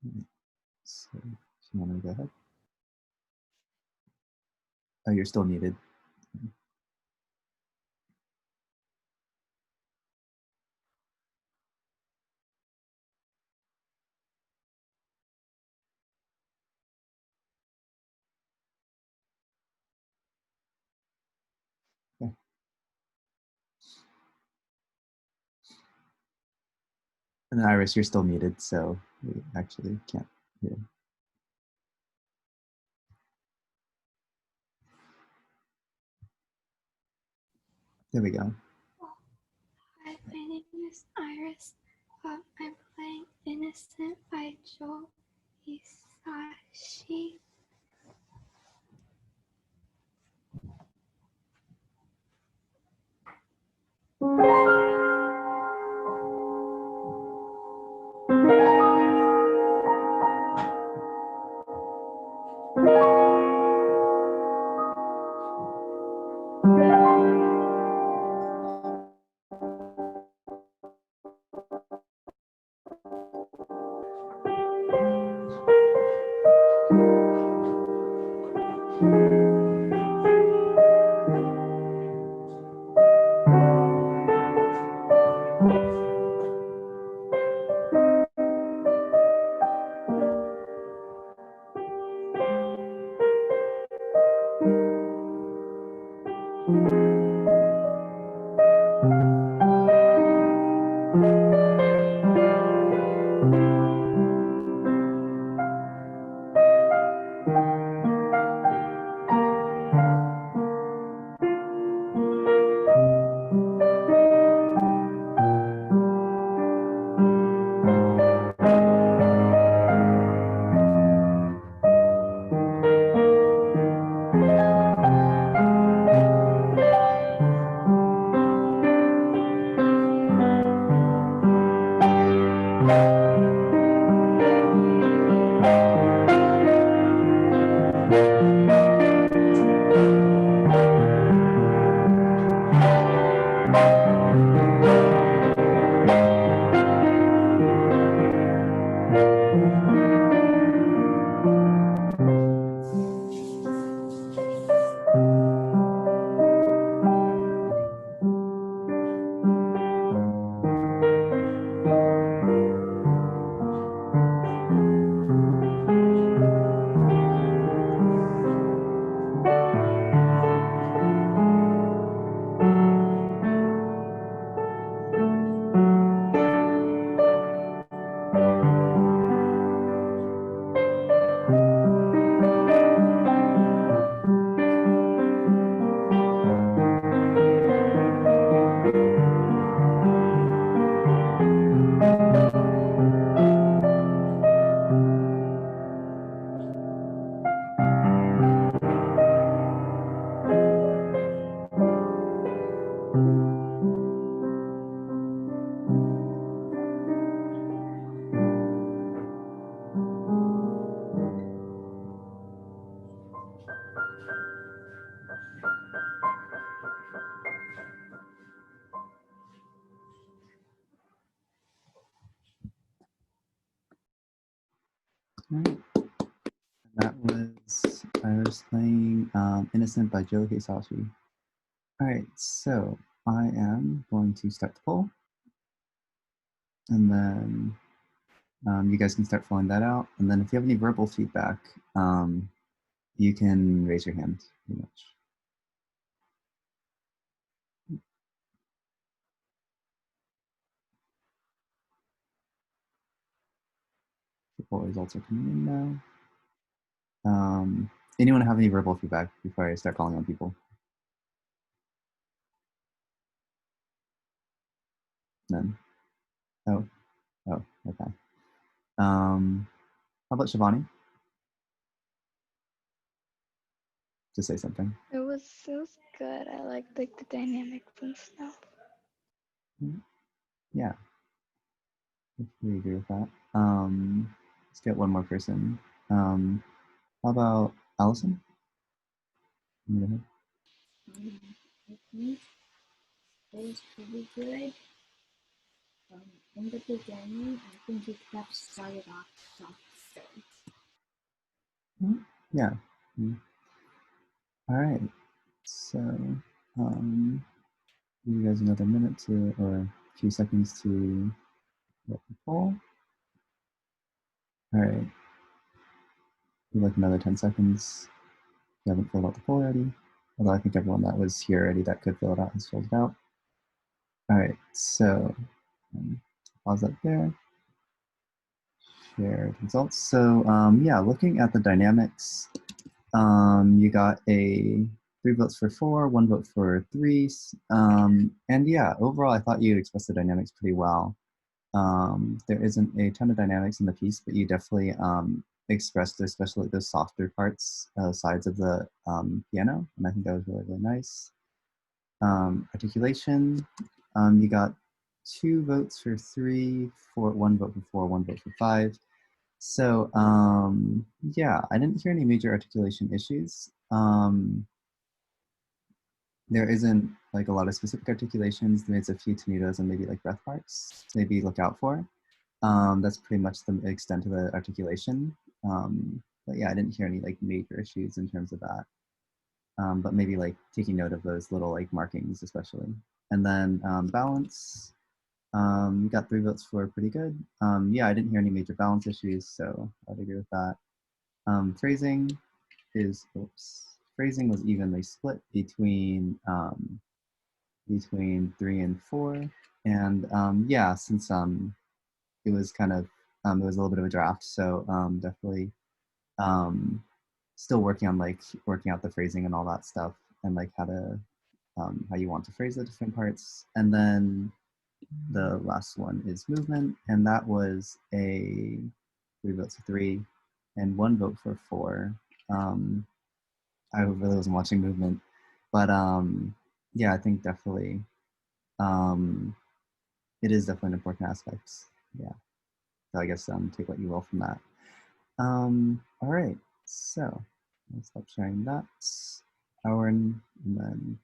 Right. So if you want to go ahead. Oh, you're still muted. Okay. And Iris, you're still muted, so we actually can't hear. There we go. Hi, my name is Iris. I'm playing Innocent by Joe Hisaishi. All right. That was Iris playing Innocent by Joe Hisaishi. All right, so I am going to start the poll. And then you guys can start filling that out. And then if you have any verbal feedback, you can raise your hand, pretty much. The poll results are coming in now. Anyone have any verbal feedback before I start calling on people? None? Oh, okay. How about Shivani? To say something. It was good. I liked the dynamics and stuff. Yeah, we agree with that. Let's get one more person. How about Allison? I think it was pretty good. In the beginning, I think it kept started off soft Yeah. All right. So give you guys another minute to, or a few seconds to get the poll. All right. Like another 10 seconds. If you haven't filled out the poll already. Although I think everyone that was here already that could fill it out has filled it out. All right. So pause that there. Shared results. So yeah, looking at the dynamics, you got a 3 votes for 4, 1 vote for 3. And yeah, overall, I thought you expressed the dynamics pretty well. There isn't a ton of dynamics in the piece, but you definitely expressed especially those softer parts, sides of the piano. And I think that was really, really nice. Articulation, you got 2 votes for 3, 1 vote for 4, 1 vote for 5. So yeah, I didn't hear any major articulation issues. There isn't like a lot of specific articulations. There's a few tenutos and maybe like breath marks to maybe look out for. That's pretty much the extent of the articulation. But yeah, I didn't hear any like major issues in terms of that. But maybe like taking note of those little like markings especially. And then balance, you got 3 votes for pretty good. Yeah, I didn't hear any major balance issues, so I'd agree with that. Phrasing was evenly split between 3 and 4, and yeah, since it was kind of it was a little bit of a draft, so definitely still working on working out the phrasing and all that stuff, and like how you want to phrase the different parts. And then the last one is movement, and that was a 3 votes for 3 and 1 vote for 4. I really wasn't watching movement, but yeah, I think definitely it is definitely an important aspect. Yeah, so I guess take what you will from that. All right, so let's stop sharing that. And then